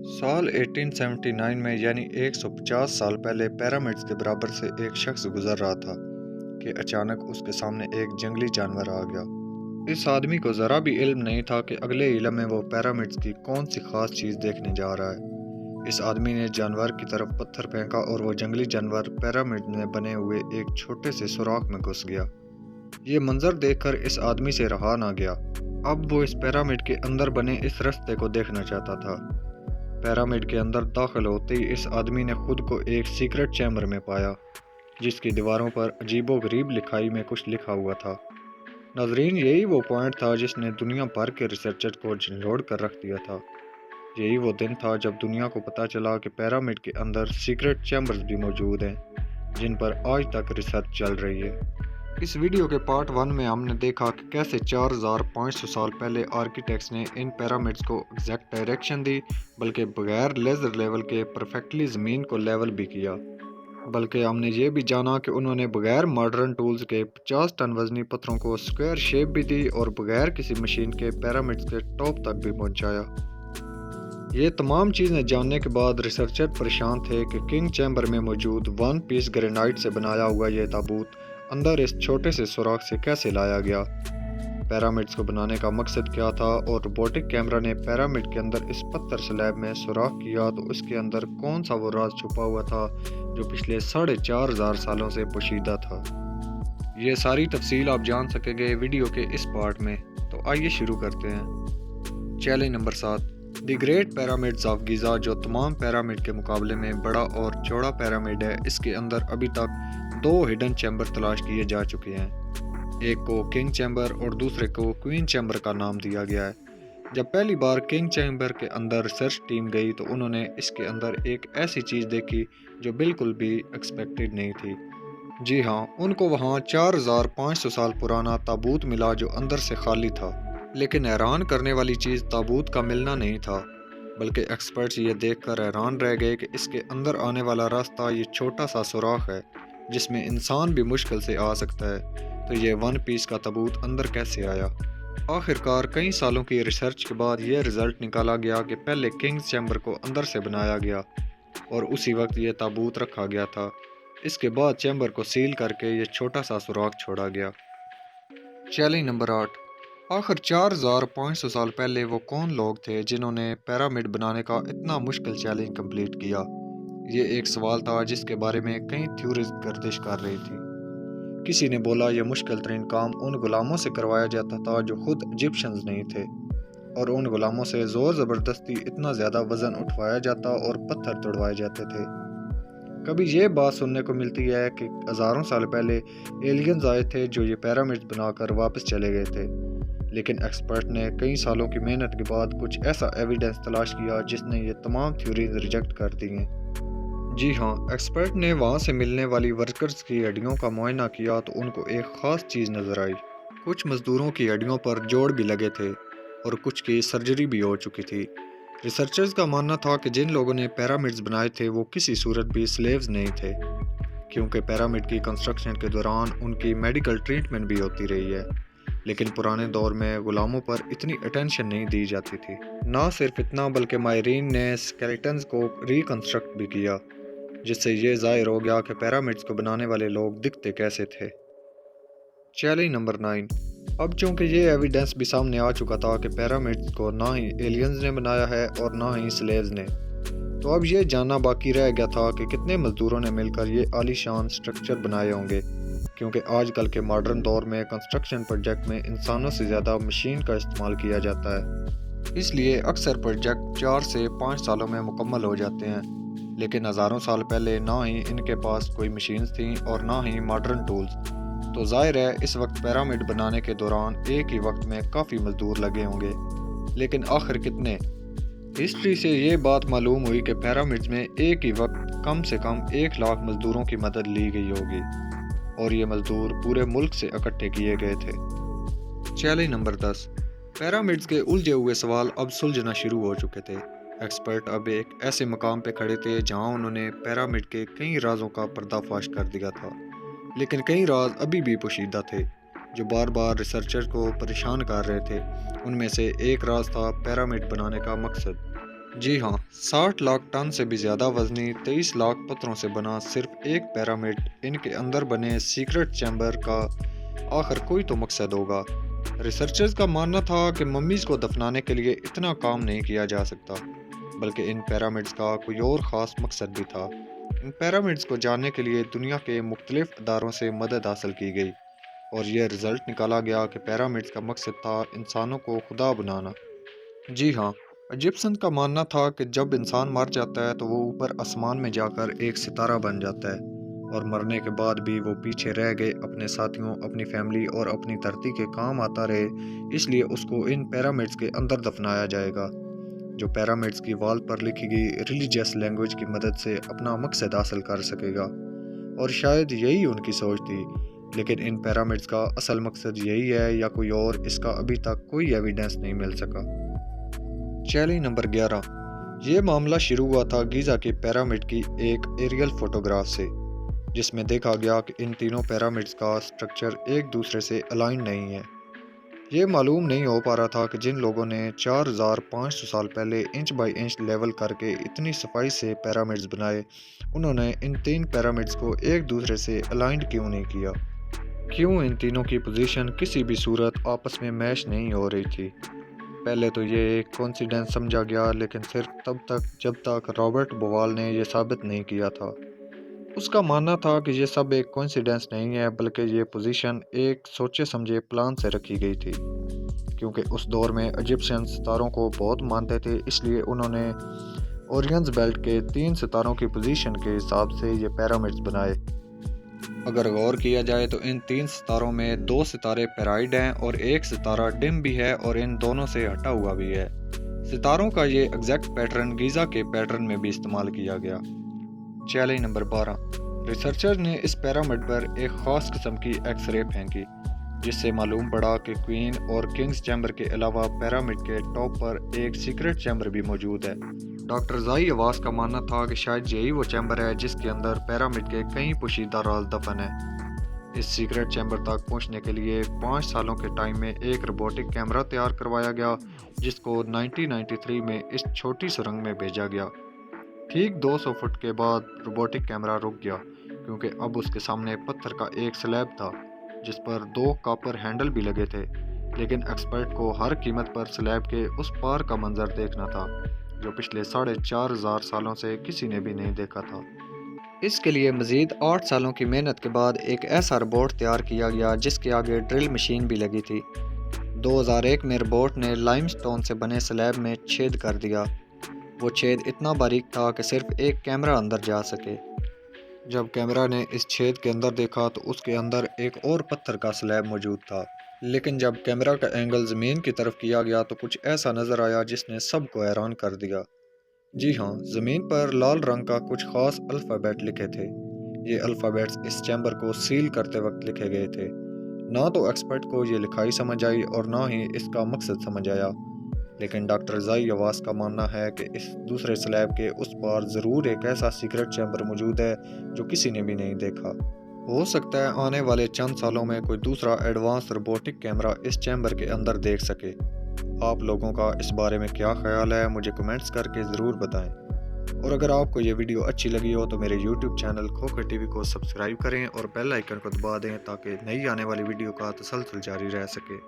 साल 1879 में यानी 150 साल पहले पिरामिड्स के बराबर से एक शख्स गुजर रहा था कि अचानक उसके सामने एक जंगली जानवर आ गया। इस आदमी को ज़रा भी इल्म नहीं था कि अगले इलम में वो पिरामिड्स की कौन सी खास चीज़ देखने जा रहा है। इस आदमी ने जानवर की तरफ पत्थर फेंका और वो जंगली जानवर पिरामिड में बने हुए एक छोटे से सुराख में घुस गया। ये मंजर देखकर इस आदमी से रहा ना गया। अब वो इस पिरामिड के अंदर बने इस रास्ते को देखना चाहता था। पिरामिड के अंदर दाखिल होते ही इस आदमी ने खुद को एक सीक्रेट चैम्बर में पाया, जिसकी दीवारों पर अजीबो-गरीब लिखाई में कुछ लिखा हुआ था। नाजरीन, यही वो पॉइंट था जिसने दुनिया भर के रिसर्चर को झंझोड़ कर रख दिया था। यही वो दिन था जब दुनिया को पता चला कि पिरामिड के अंदर सीक्रेट चैम्बर्स भी मौजूद हैं, जिन पर आज तक रिसर्च चल रही है। इस वीडियो के पार्ट 1 में हमने देखा कि कैसे 4500 साल पहले आर्किटेक्ट्स ने इन पिरामिड्स को एग्जैक्ट डायरेक्शन दी, बल्कि बगैर लेज़र लेवल के परफेक्टली ज़मीन को लेवल भी किया। बल्कि हमने ये भी जाना कि उन्होंने बगैर मॉडर्न टूल्स के 50 टन वजनी पत्थरों को स्क्वायर शेप भी दी और बगैर किसी मशीन के पिरामिड्स के टॉप तक भी पहुंचाया। ये तमाम चीज़ें जानने के बाद रिसर्चर परेशान थे कि किंग चैम्बर में मौजूद वन पीस ग्रेनाइट से बनाया हुआ यह ताबूत अंदर इस छोटे से सुराख से कैसे लाया गया। पिरामिड्स को बनाने का मकसद क्या था और रोबोटिक कैमरा ने पिरामिड के अंदर इस पत्थर स्लैब में सुराख किया तो उसके अंदर कौन सा वो राज छुपा हुआ था जो पिछले 4500 सालों से पोशीदा था। ये सारी तफसील आप जान सकेंगे वीडियो के इस पार्ट में। तो आइए शुरू करते हैं। Challenge number 7, the great pyramids of Giza, जो तमाम पिरामिड के मुकाबले में बड़ा और चौड़ा पिरामिड है। इसके अंदर अभी तक 2 हिडन चैम्बर तलाश किए जा चुके हैं। एक को किंग चैम्बर और दूसरे को क्वीन चैम्बर का नाम दिया गया है। जब पहली बार किंग चैम्बर के अंदर रिसर्च टीम गई तो उन्होंने इसके अंदर एक ऐसी चीज़ देखी जो बिल्कुल भी एक्सपेक्टेड नहीं थी। जी हाँ, उनको वहाँ 4500 साल पुराना ताबूत मिला जो अंदर से खाली था। लेकिन हैरान करने वाली चीज़ ताबूत का मिलना नहीं था, बल्कि एक्सपर्ट्स ये देखकर हैरान रह गए कि इसके अंदर आने वाला रास्ता ये छोटा सा सुराख है जिसमें इंसान भी मुश्किल से आ सकता है। तो ये वन पीस का ताबूत अंदर कैसे आया। आखिरकार कई सालों की रिसर्च के बाद ये रिजल्ट निकाला गया कि पहले किंग्स चैम्बर को अंदर से बनाया गया और उसी वक्त ये ताबूत रखा गया था। इसके बाद चैम्बर को सील करके ये छोटा सा सुराख छोड़ा गया। चैलेंज नंबर 8, आखिर 4500 साल पहले वो कौन लोग थे जिन्होंने पिरामिड बनाने का इतना मुश्किल चैलेंज कंप्लीट किया। ये एक सवाल था जिसके बारे में कई थ्योरीज गर्दिश कर रही थी। किसी ने बोला यह मुश्किल तरीन काम उन गुलामों से करवाया जाता था जो खुद इजिप्शियंस नहीं थे, और उन गुलामों से ज़ोर ज़बरदस्ती इतना ज़्यादा वज़न उठवाया जाता और पत्थर तोड़वाए जाते थे। कभी ये बात सुनने को मिलती है कि हज़ारों साल पहले एलियंस आए थे जो ये पिरामिड्स बनाकर वापस चले गए थे। लेकिन एक्सपर्ट ने कई सालों की मेहनत के बाद कुछ ऐसा एविडेंस तलाश किया जिसने ये तमाम थ्योरीज रिजेक्ट कर दी हैं। जी हाँ, एक्सपर्ट ने वहाँ से मिलने वाली वर्कर्स की हड्डियों का मुआयना किया तो उनको एक ख़ास चीज़ नज़र आई। कुछ मज़दूरों की हड्डियों पर जोड़ भी लगे थे और कुछ की सर्जरी भी हो चुकी थी। रिसर्चर्स का मानना था कि जिन लोगों ने पिरामिड्स बनाए थे वो किसी सूरत भी स्लेव्स नहीं थे, क्योंकि पिरामिड की कंस्ट्रक्शन के दौरान उनकी मेडिकल ट्रीटमेंट भी होती रही है। लेकिन पुराने दौर में गुलामों पर इतनी अटेंशन नहीं दी जाती थी। ना सिर्फ इतना, बल्कि माहिरीन ने स्केलेटन्स को रिकंस्ट्रक्ट भी किया, जिससे ये ज़ाहिर हो गया कि पिरामिड्स को बनाने वाले लोग दिखते कैसे थे। चैलेंज नंबर 9, अब चूँकि ये एविडेंस भी सामने आ चुका था कि पिरामिड्स को ना ही एलियंस ने बनाया है और ना ही स्लेव्स ने, तो अब ये जानना बाकी रह गया था कि कितने मज़दूरों ने मिलकर ये आलीशान स्ट्रक्चर बनाए होंगे, क्योंकि आजकल के मॉडर्न दौर में कंस्ट्रक्शन प्रोजेक्ट में इंसानों से ज़्यादा मशीन का इस्तेमाल किया जाता है। इसलिए अक्सर प्रोजेक्ट 4 से 5 सालों में मुकम्मल हो जाते हैं। लेकिन हज़ारों साल पहले ना ही इनके पास कोई मशीन्स थीं और ना ही मॉडर्न टूल्स, तो जाहिर है इस वक्त पिरामिड बनाने के दौरान एक ही वक्त में काफ़ी मज़दूर लगे होंगे। लेकिन आखिर कितने? हिस्ट्री से ये बात मालूम हुई कि पिरामिड्स में एक ही वक्त कम से कम 1 लाख मज़दूरों की मदद ली गई होगी, और ये मज़दूर पूरे मुल्क से इकट्ठे किए गए थे। चैलेंज नंबर 10, पिरामिड्स के उलझे हुए सवाल अब सुलझना शुरू हो चुके थे। एक्सपर्ट अब एक ऐसे मकाम पे खड़े थे जहां उन्होंने पिरामिड के कई राजों का पर्दाफाश कर दिया था, लेकिन कई राज अभी भी पोशीदा थे जो बार बार रिसर्चर को परेशान कर रहे थे। उनमें से एक राज था पिरामिड बनाने का मकसद। جی ہاں، 60 لاکھ ٹن سے بھی زیادہ وزنی 23 لاکھ پتھروں سے بنا صرف ایک پیرامڈ، ان کے اندر بنے سیکرٹ چیمبر کا آخر کوئی تو مقصد ہوگا۔ ریسرچرز کا ماننا تھا کہ ممیز کو دفنانے کے لیے اتنا کام نہیں کیا جا سکتا، بلکہ ان پیرامڈز کا کوئی اور خاص مقصد بھی تھا۔ ان پیرامڈز کو جاننے کے لیے دنیا کے مختلف اداروں سے مدد حاصل کی گئی، اور یہ رزلٹ نکالا گیا کہ پیرامڈز کا مقصد تھا انسانوں کو خدا بنانا۔ جی ہاں، ایجپشن کا ماننا تھا کہ جب انسان مر جاتا ہے تو وہ اوپر آسمان میں جا کر ایک ستارہ بن جاتا ہے، اور مرنے کے بعد بھی وہ پیچھے رہ گئے، اپنے ساتھیوں، اپنی فیملی اور اپنی دھرتی کے کام آتا رہے، اس لیے اس کو ان پیرامڈز کے اندر دفنایا جائے گا، جو پیرامڈز کی وال پر لکھی گئی ریلیجیس لینگویج کی مدد سے اپنا مقصد حاصل کر سکے گا۔ اور شاید یہی ان کی سوچ تھی، لیکن ان پیرامڈز کا اصل مقصد یہی ہے یا کوئی اور، اس کا ابھی تک کوئی ایویڈنس نہیں مل سکا۔ Challenge number 11۔ یہ معاملہ شروع ہوا تھا گیزا کے پیرامڈ کی ایک ایریل فوٹوگراف سے، جس میں دیکھا گیا کہ ان تینوں پیرامڈز کا سٹرکچر ایک دوسرے سے الائن نہیں ہے۔ یہ معلوم نہیں ہو پا رہا تھا کہ جن لوگوں نے 4500 سال پہلے انچ بائی انچ لیول کر کے اتنی صفائی سے پیرامڈز بنائے، انہوں نے ان تین پیرامڈز کو ایک دوسرے سے الائنڈ کیوں نہیں کیا؟ کیوں ان تینوں کی پوزیشن کسی بھی صورت آپس میں میچ نہیں ہو رہی تھی؟ پہلے تو یہ ایک کوئنسیڈنس سمجھا گیا، لیکن صرف تب تک جب تک رابرٹ بوال نے یہ ثابت نہیں کیا تھا۔ اس کا ماننا تھا کہ یہ سب ایک کوئنسیڈنس نہیں ہے، بلکہ یہ پوزیشن ایک سوچے سمجھے پلان سے رکھی گئی تھی، کیونکہ اس دور میں ایجپشین ستاروں کو بہت مانتے تھے، اس لیے انہوں نے اورینز بیلٹ کے 3 ستاروں کی پوزیشن کے حساب سے یہ پیرامڈز بنائے۔ اگر غور کیا جائے تو ان 3 ستاروں میں 2 ستارے پیرائڈ ہیں اور ایک ستارہ ڈم بھی ہے، اور ان دونوں سے ہٹا ہوا بھی ہے۔ ستاروں کا یہ ایگزیکٹ پیٹرن گیزا کے پیٹرن میں بھی استعمال کیا گیا۔ Challenge number 12۔ ریسرچر نے اس پیرامڈ پر ایک خاص قسم کی ایکس رے پھینکی، جس سے معلوم پڑا کہ کوئین اور کنگز چیمبر کے علاوہ پیرامڈ کے ٹاپ پر ایک سیکرٹ چیمبر بھی موجود ہے۔ ڈاکٹر زائی عواز کا ماننا تھا کہ شاید یہی وہ چیمبر ہے جس کے اندر پیرامڈ کے کئی پوشیدہ راز دفن ہیں۔ اس سیکرٹ چیمبر تک پہنچنے کے لیے 5 سالوں کے ٹائم میں ایک روبوٹک کیمرہ تیار کروایا گیا، جس کو 1993 میں اس چھوٹی سرنگ میں بھیجا گیا۔ ٹھیک 200 فٹ کے بعد روبوٹک کیمرہ رک گیا، کیونکہ اب اس کے سامنے پتھر کا ایک سلیب تھا جس پر 2 کاپر ہینڈل بھی لگے تھے، لیکن ایکسپرٹ کو ہر قیمت پر سلیب کے اس پار کا منظر دیکھنا تھا جو پچھلے 4500 سالوں سے کسی نے بھی نہیں دیکھا تھا۔ اس کے لیے مزید 8 سالوں کی محنت کے بعد ایک ایسا روبوٹ تیار کیا گیا جس کے آگے ڈرل مشین بھی لگی تھی۔ 2001 میں روبوٹ نے لائم سٹون سے بنے سلیب میں چھید کر دیا۔ وہ چھید اتنا باریک تھا کہ صرف ایک کیمرہ اندر جا سکے۔ جب کیمرہ نے اس چھید کے اندر دیکھا تو اس کے اندر ایک اور پتھر کا سلیب موجود تھا، لیکن جب کیمرہ کا اینگل زمین کی طرف کیا گیا تو کچھ ایسا نظر آیا جس نے سب کو حیران کر دیا۔ جی ہاں، زمین پر لال رنگ کا کچھ خاص الفابیٹ لکھے تھے۔ یہ الفابیٹس اس چیمبر کو سیل کرتے وقت لکھے گئے تھے۔ نہ تو ایکسپرٹ کو یہ لکھائی سمجھ آئی اور نہ ہی اس کا مقصد سمجھ آیا، لیکن ڈاکٹر زائی عواز کا ماننا ہے کہ اس دوسرے سلیب کے اس پار ضرور ایک ایسا سیکرٹ چیمبر موجود ہے جو کسی نے بھی نہیں دیکھا۔ ہو سکتا ہے آنے والے چند سالوں میں کوئی دوسرا ایڈوانس روبوٹک کیمرہ اس چیمبر کے اندر دیکھ سکے۔ آپ لوگوں کا اس بارے میں کیا خیال ہے؟ مجھے کمنٹس کر کے ضرور بتائیں، اور اگر آپ کو یہ ویڈیو اچھی لگی ہو تو میرے YouTube channel Khokhar T V کو سبسکرائب کریں اور بیل آئیکن کو دبا دیں تاکہ نئی آنے والی ویڈیو کا تسلسل جاری رہ سکے۔